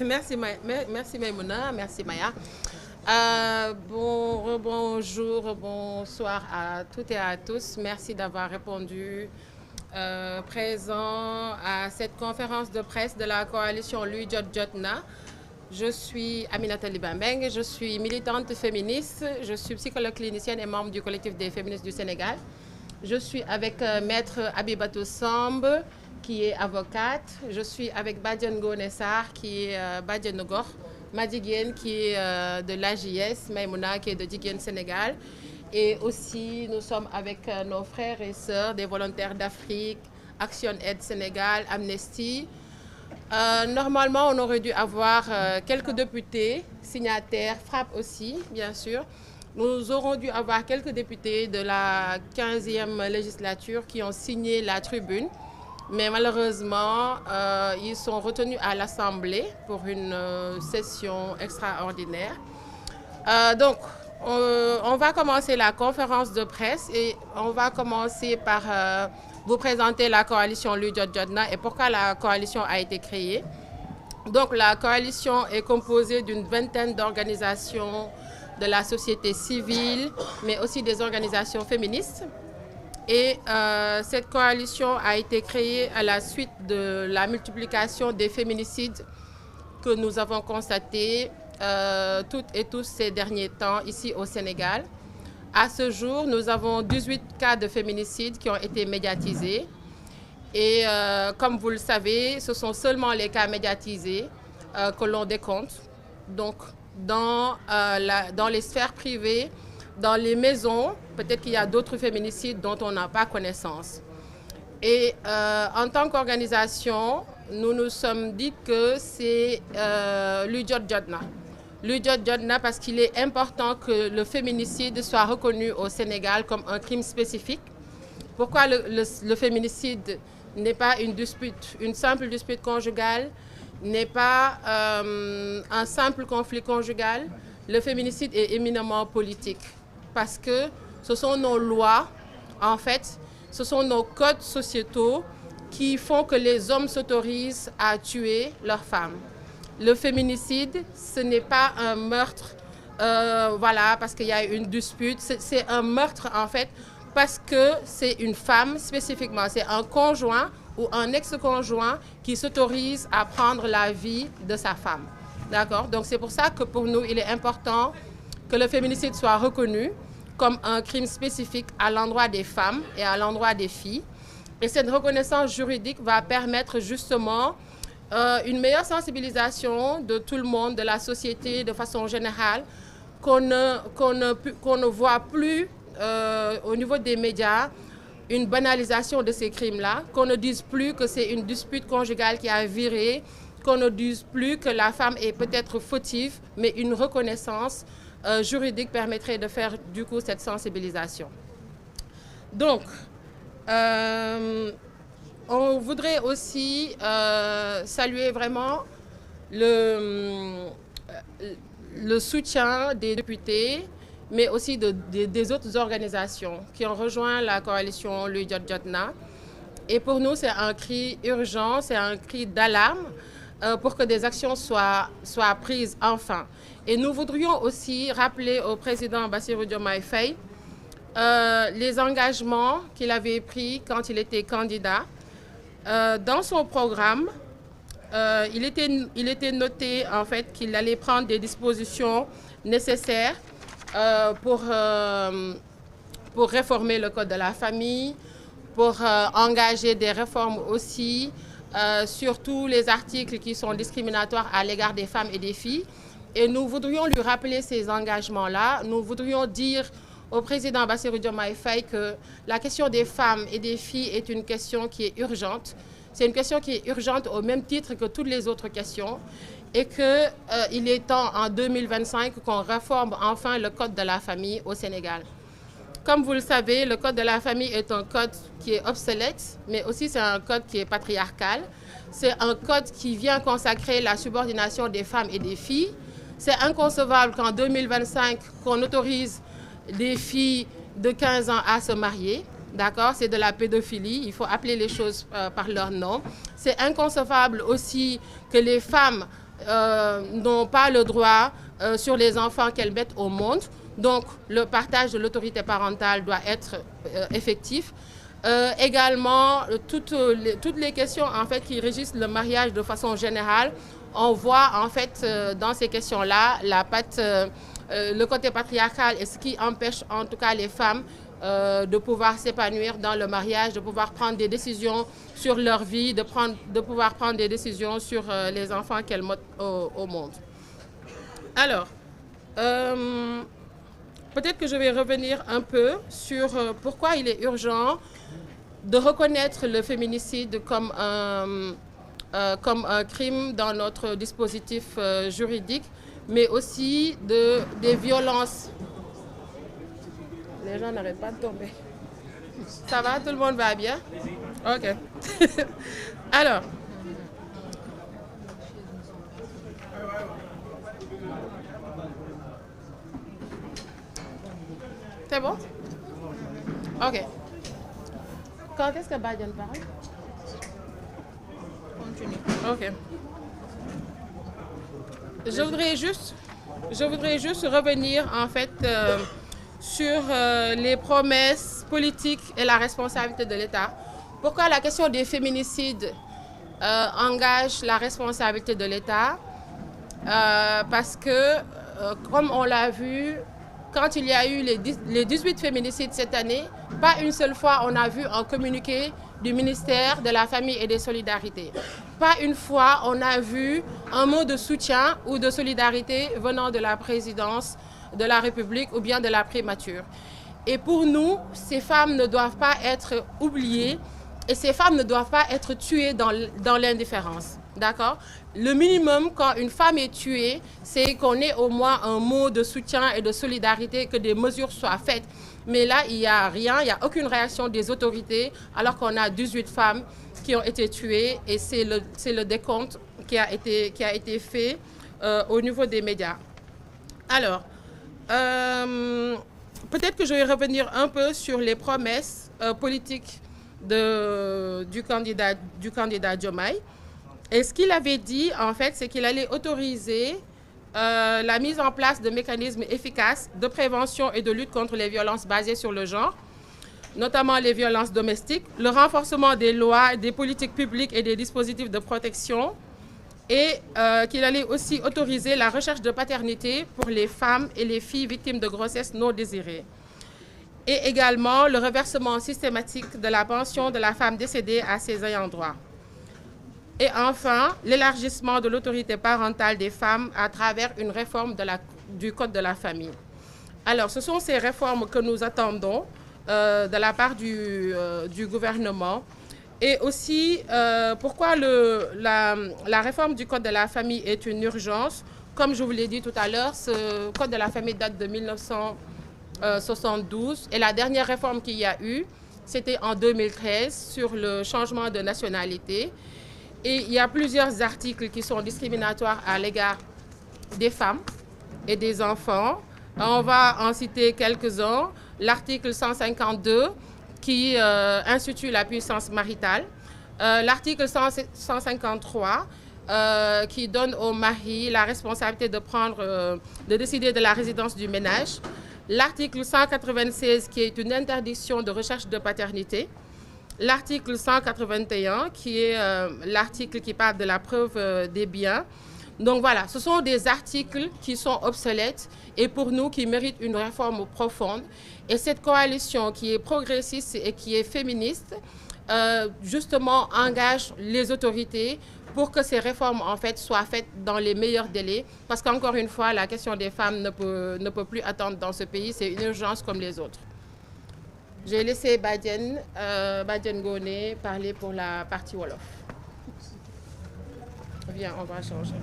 Merci Maïmouna, merci Maya. Bonjour, bonsoir à toutes et à tous. Merci d'avoir répondu présent à cette conférence de presse de la coalition Lui Jot Jotna. Je suis Aminata Libambeng, je suis militante féministe, je suis psychologue clinicienne et membre du collectif des féministes du Sénégal. Je suis avec Maître Abibatou Samb, qui est avocate. Je suis avec Badiane Gonessar, qui est Badiane Nogor. Madiguen, qui est de l'AJS, Maïmouna, qui est de Diguen Sénégal. Et aussi, nous sommes avec nos frères et sœurs des volontaires d'Afrique, Action Aide Sénégal, Amnesty. Normalement, on aurait dû avoir quelques députés, signataires, FRAPP aussi, bien sûr. Nous aurons dû avoir quelques députés de la 15e législature qui ont signé la tribune. Mais malheureusement, ils sont retenus à l'Assemblée pour une session extraordinaire. Donc, on va commencer la conférence de presse et on va commencer par vous présenter la coalition Lui Jot Jotna et pourquoi la coalition a été créée. Donc, la coalition est composée d'une vingtaine d'organisations de la société civile, mais aussi des organisations féministes. Et cette coalition a été créée à la suite de la multiplication des féminicides que nous avons constatés toutes et tous ces derniers temps ici au Sénégal. À ce jour, nous avons 18 cas de féminicide qui ont été médiatisés. Et comme vous le savez, ce sont seulement les cas médiatisés que l'on décompte. Donc, dans les sphères privées, dans les maisons, peut-être qu'il y a d'autres féminicides dont on n'a pas connaissance. Et en tant qu'organisation, nous nous sommes dit que c'est Lui Jot Jotna. Lui Jot Jotna parce qu'il est important que le féminicide soit reconnu au Sénégal comme un crime spécifique. Pourquoi le féminicide n'est pas une simple dispute conjugale, n'est pas un simple conflit conjugal? Le féminicide est éminemment politique. Parce que ce sont nos lois, en fait, ce sont nos codes sociétaux qui font que les hommes s'autorisent à tuer leurs femmes. Le féminicide, ce n'est pas un meurtre, voilà, parce qu'il y a une dispute. C'est un meurtre, en fait, parce que c'est une femme spécifiquement. C'est un conjoint ou un ex-conjoint qui s'autorise à prendre la vie de sa femme. D'accord? Donc c'est pour ça que pour nous, il est important que le féminicide soit reconnu comme un crime spécifique à l'endroit des femmes et à l'endroit des filles. Et cette reconnaissance juridique va permettre justement une meilleure sensibilisation de tout le monde, de la société de façon générale, qu'on ne voit plus au niveau des médias une banalisation de ces crimes-là, qu'on ne dise plus que c'est une dispute conjugale qui a viré, qu'on ne dise plus que la femme est peut-être fautive, mais une reconnaissance juridique permettrait de faire du coup cette sensibilisation. Donc, on voudrait aussi saluer vraiment le soutien des députés, mais aussi des autres organisations qui ont rejoint la coalition Lui Jot Jotna. Et pour nous, c'est un cri urgent, c'est un cri d'alarme pour que des actions soient prises enfin. Et nous voudrions aussi rappeler au président Bassirou Diomaye Faye les engagements qu'il avait pris quand il était candidat. Dans son programme, il était noté en fait qu'il allait prendre des dispositions nécessaires pour réformer le code de la famille, pour engager des réformes aussi sur tous les articles qui sont discriminatoires à l'égard des femmes et des filles. Et nous voudrions lui rappeler ces engagements-là. Nous voudrions dire au président Bassirou Diomaye Faye que la question des femmes et des filles est une question qui est urgente. C'est une question qui est urgente au même titre que toutes les autres questions et qu'il est temps en 2025 qu'on réforme enfin le code de la famille au Sénégal. Comme vous le savez, le code de la famille est un code qui est obsolète, mais aussi c'est un code qui est patriarcal. C'est un code qui vient consacrer la subordination des femmes et des filles. C'est inconcevable qu'en 2025, qu'on autorise des filles de 15 ans à se marier. D'accord, c'est de la pédophilie, il faut appeler les choses par leur nom. C'est inconcevable aussi que les femmes n'ont pas le droit sur les enfants qu'elles mettent au monde. Donc, le partage de l'autorité parentale doit être effectif. Également, toutes les questions en fait, qui régissent le mariage de façon générale, on voit en fait dans ces questions-là le côté patriarcal et ce qui empêche en tout cas les femmes de pouvoir s'épanouir dans le mariage, de pouvoir prendre des décisions sur leur vie, de pouvoir prendre des décisions sur les enfants qu'elles mettent au monde. Alors, peut-être que je vais revenir un peu sur pourquoi il est urgent de reconnaître le féminicide comme un crime dans notre dispositif juridique, mais aussi des violences. Les gens n'arrêtent pas de tomber. Ça va? Tout le monde va bien? OK. Alors, c'est bon? OK. Quand est-ce que Badiane parle? Continue. OK. Je voudrais juste revenir en fait sur les promesses politiques et la responsabilité de l'État. Pourquoi la question des féminicides engage la responsabilité de l'État? Parce que, comme on l'a vu, quand il y a eu les 18 féminicides cette année, pas une seule fois on a vu un communiqué du ministère de la Famille et des Solidarités. Pas une fois on a vu un mot de soutien ou de solidarité venant de la présidence de la République ou bien de la primature. Et pour nous, ces femmes ne doivent pas être oubliées et ces femmes ne doivent pas être tuées dans l'indifférence. D'accord? Le minimum quand une femme est tuée, c'est qu'on ait au moins un mot de soutien et de solidarité, que des mesures soient faites. Mais là, il n'y a rien, il n'y a aucune réaction des autorités, alors qu'on a 18 femmes qui ont été tuées et c'est le décompte qui a été fait au niveau des médias. Alors, peut-être que je vais revenir un peu sur les promesses politiques du candidat Diomaye. Et ce qu'il avait dit, en fait, c'est qu'il allait autoriser la mise en place de mécanismes efficaces de prévention et de lutte contre les violences basées sur le genre, notamment les violences domestiques, le renforcement des lois, des politiques publiques et des dispositifs de protection, et qu'il allait aussi autoriser la recherche de paternité pour les femmes et les filles victimes de grossesses non désirées. Et également le reversement systématique de la pension de la femme décédée à ses ayants droit. Et enfin, l'élargissement de l'autorité parentale des femmes à travers une réforme du Code de la famille. Alors, ce sont ces réformes que nous attendons de la part du gouvernement. Et aussi, pourquoi la réforme du Code de la famille est une urgence. Comme je vous l'ai dit tout à l'heure, ce Code de la famille date de 1972. Et la dernière réforme qu'il y a eu, c'était en 2013 sur le changement de nationalité. Et il y a plusieurs articles qui sont discriminatoires à l'égard des femmes et des enfants. On va en citer quelques-uns. L'article 152 qui institue la puissance maritale. L'article 153 qui donne au mari la responsabilité de décider de la résidence du ménage. L'article 196 qui est une interdiction de recherche de paternité. L'article 181, qui est l'article qui parle de la preuve des biens. Donc voilà, ce sont des articles qui sont obsolètes et pour nous qui méritent une réforme profonde. Et cette coalition qui est progressiste et qui est féministe, justement engage les autorités pour que ces réformes en fait soient faites dans les meilleurs délais. Parce qu'encore une fois, la question des femmes ne peut plus attendre dans ce pays, c'est une urgence comme les autres. J'ai laissé Badiane Ngoné parler pour la partie Wolof. Viens, on va changer.